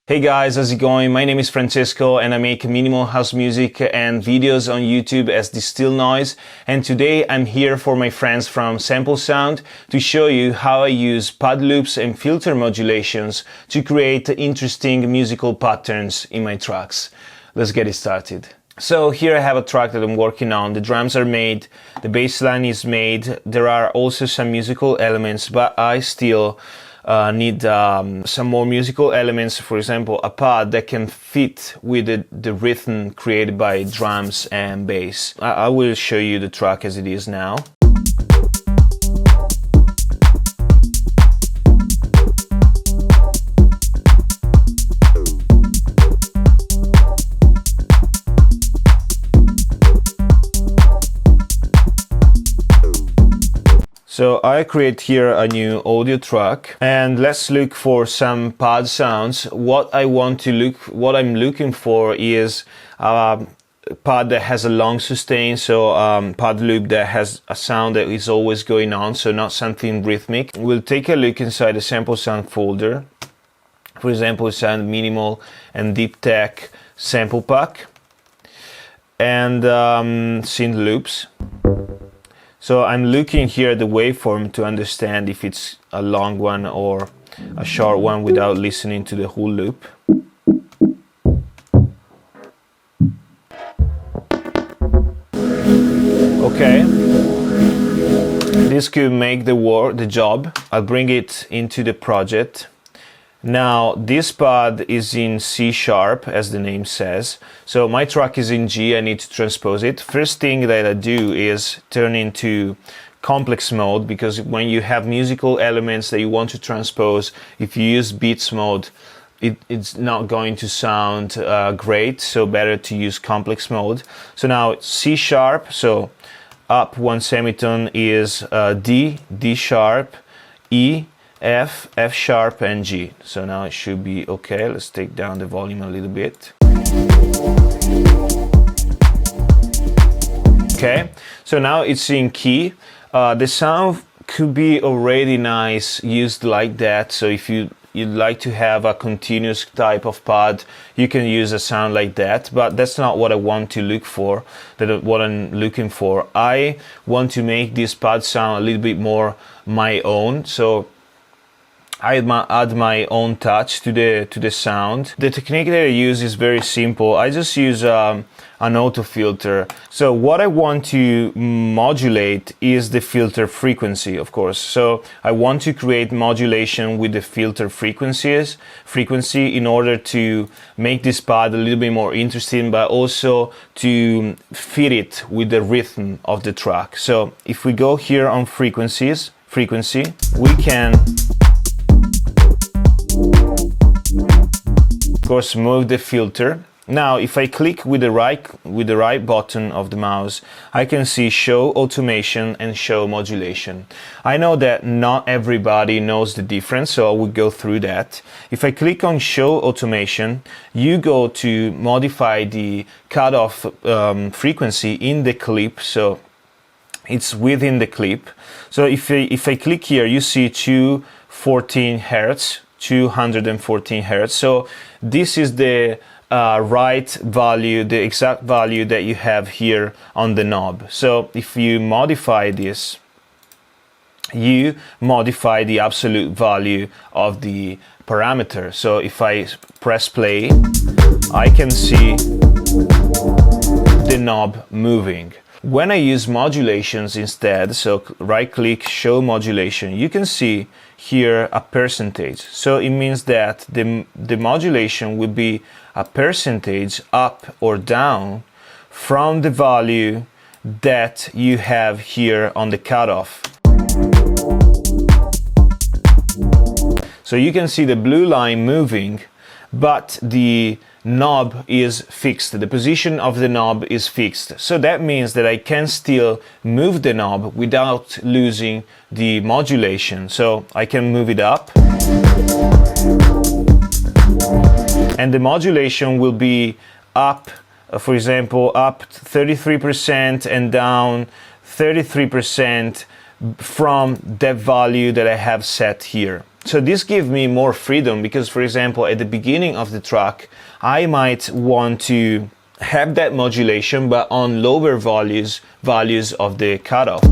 Hey guys, how's it going? My name is Francesco and I make minimal house music and videos on YouTube as Distilled Noise. And today I'm here for my friends from Samplesound to show you how I use pad loops and filter modulations to create interesting musical patterns in my tracks. Let's get it started. So here I have a track that I'm working on. The drums are made, the bass line is made, there are also some musical elements, but I still need some more musical elements, for example a pad that can fit with the rhythm created by drums and bass. I will show you the track as it is now. So I create here a new audio track and let's look for some pad sounds. What I'm looking for is a pad that has a long sustain, so pad loop that has a sound that is always going on, so not something rhythmic. We'll take a look inside the Samplesound folder. For example, sound minimal and deep tech sample pack and synth loops. So I'm looking here at the waveform to understand if it's a long one or a short one without listening to the whole loop. Okay, this could make the job. I'll bring it into the project. Now this pad is in C sharp, as the name says. So my track is in G, I need to transpose it. First thing that I do is turn into complex mode, because when you have musical elements that you want to transpose, if you use beats mode, it's not going to sound great, so better to use complex mode. So now it's C sharp, so up one semitone is D, D sharp, E, F, F sharp and G. So now it should be okay. Let's take down the volume a little bit. Okay, so now it's in key. The sound could be already nice used like that. So if you'd like to have a continuous type of pad, you can use a sound like that, but that's not what I want to look for. What I'm looking for. I want to make this pad sound a little bit more my own. So I add my own touch to the sound. The technique that I use is very simple. I just use an auto filter. So what I want to modulate is the filter frequency, of course. So I want to create modulation with the filter frequency in order to make this pad a little bit more interesting, but also to fit it with the rhythm of the track. So if we go here on frequency, we can of course move the filter. Now if I click with the right button of the mouse, I can see show automation and show modulation. I know that not everybody knows the difference, so I will go through that. If I click on show automation, you go to modify the cutoff frequency in the clip, so it's within the clip. So if I click here, you see 214 Hertz. 214 Hertz. So this is the right value, the exact value that you have here on the knob. So if you modify this, you modify the absolute value of the parameter. So if I press play, I can see the knob moving. When I use modulations instead, so right click, show modulation, you can see here a percentage. So it means that the modulation will be a percentage up or down from the value that you have here on the cutoff. So you can see the blue line moving, but the knob is fixed. The position of the knob is fixed. So that means that I can still move the knob without losing the modulation. So I can move it up. And the modulation will be up, for example, up 33% and down 33% from that value that I have set here. So this gives me more freedom because, for example, at the beginning of the track, I might want to have that modulation but on lower values of the cutoff.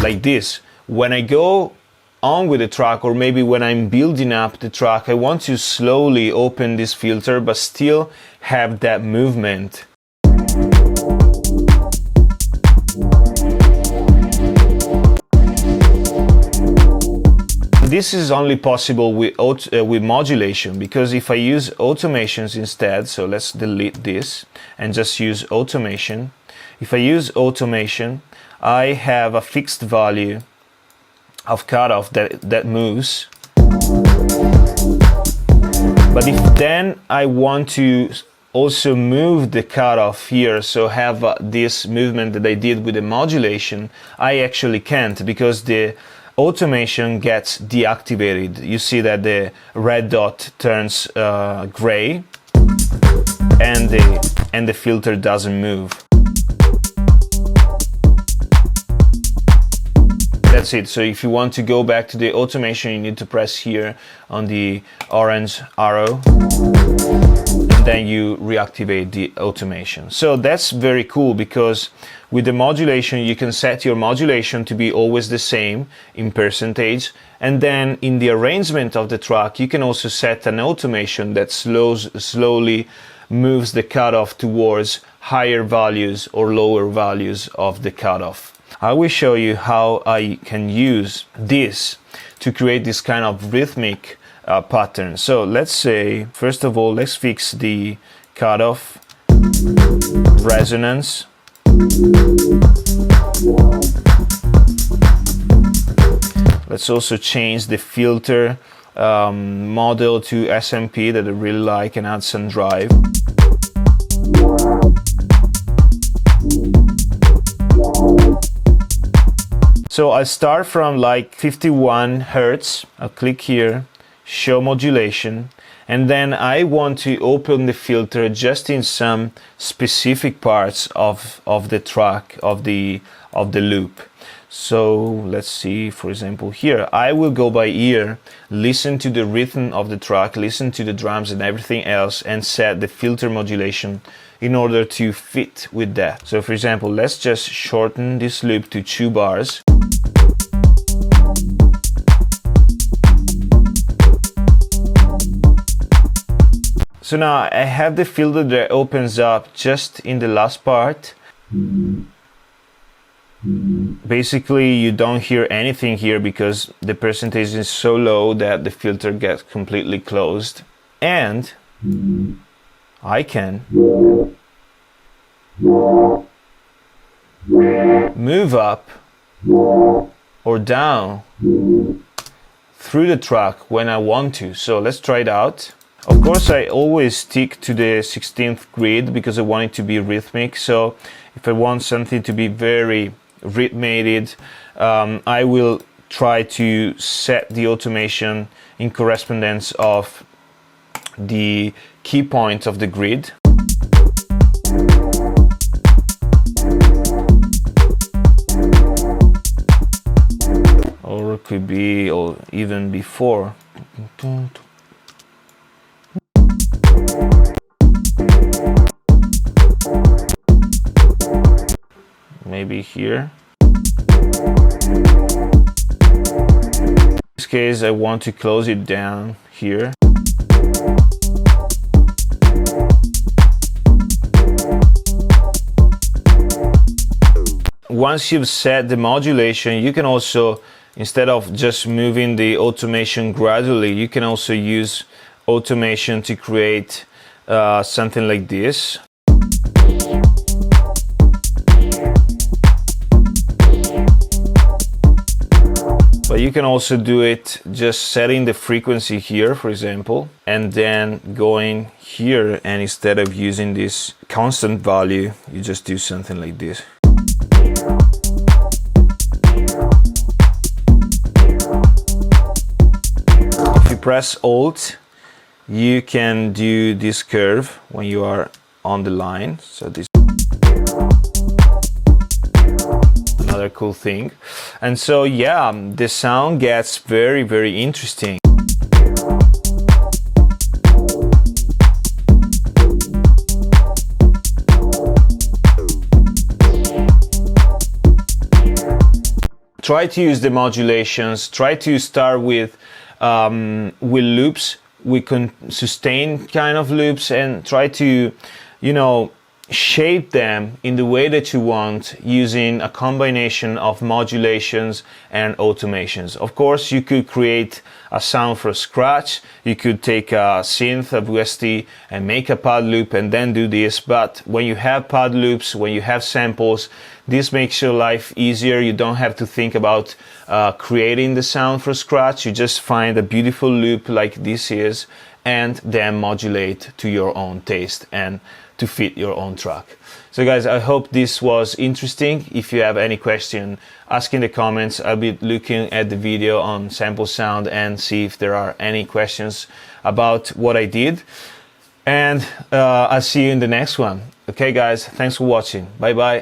Like this. When I go on with the track, or maybe when I'm building up the track, I want to slowly open this filter but still have that movement. This is only possible with modulation, because if I use automations instead, so let's delete this and just use automation. If I use automation, I have a fixed value of cutoff that moves. But if then I want to also move the cutoff here, so have this movement that I did with the modulation, I actually can't, because the automation gets deactivated. You see that the red dot turns gray and the filter doesn't move. That's it. So if you want to go back to the automation, you need to press here on the orange arrow, and then you reactivate the automation. So that's very cool, because with the modulation you can set your modulation to be always the same in percentage, and then in the arrangement of the track you can also set an automation that slowly moves the cutoff towards higher values or lower values of the cutoff. I will show you how I can use this to create this kind of rhythmic pattern. So let's say, first of all, let's fix the cutoff, resonance. Let's also change the filter model to SMP that I really like, and add some drive. So I start from like 51 Hertz. I'll click here, show modulation, and then I want to open the filter just in some specific parts of the track, of the loop. So let's see, for example, here I will go by ear, listen to the rhythm of the track, listen to the drums and everything else, and set the filter modulation in order to fit with that. So for example, let's just shorten this loop to 2 bars. So now I have the filter that opens up just in the last part. Basically you don't hear anything here because the percentage is so low that the filter gets completely closed. And I can move up or down through the track when I want to. So let's try it out. Of course, I always stick to the 16th grid because I want it to be rhythmic. So if I want something to be very rhythmated, I will try to set the automation in correspondence of the key points of the grid. Or it could be, or even before. Maybe here. In this case, I want to close it down here. Once you've set the modulation, you can also, instead of just moving the automation gradually, you can also use automation to create something like this. But you can also do it just setting the frequency here, for example, and then going here, and instead of using this constant value, you just do something like this. If you press Alt, you can do this curve when you are on the line. So this. Now another cool thing. And so yeah, the sound gets very, very interesting. Try to use the modulations, try to start with loops, with sustain kind of loops, and try to, you know, shape them in the way that you want using a combination of modulations and automations. Of course, you could create a sound from scratch. You could take a synth, a VST, and make a pad loop and then do this. But when you have pad loops, when you have samples, this makes your life easier. You don't have to think about creating the sound from scratch. You just find a beautiful loop like this is and then modulate to your own taste and to fit your own track. So guys, I hope this was interesting. If you have any question, ask in the comments. I'll be looking at the video on Samplesound and see if there are any questions about what I did. And I'll see you in the next one. Okay guys, thanks for watching. Bye bye.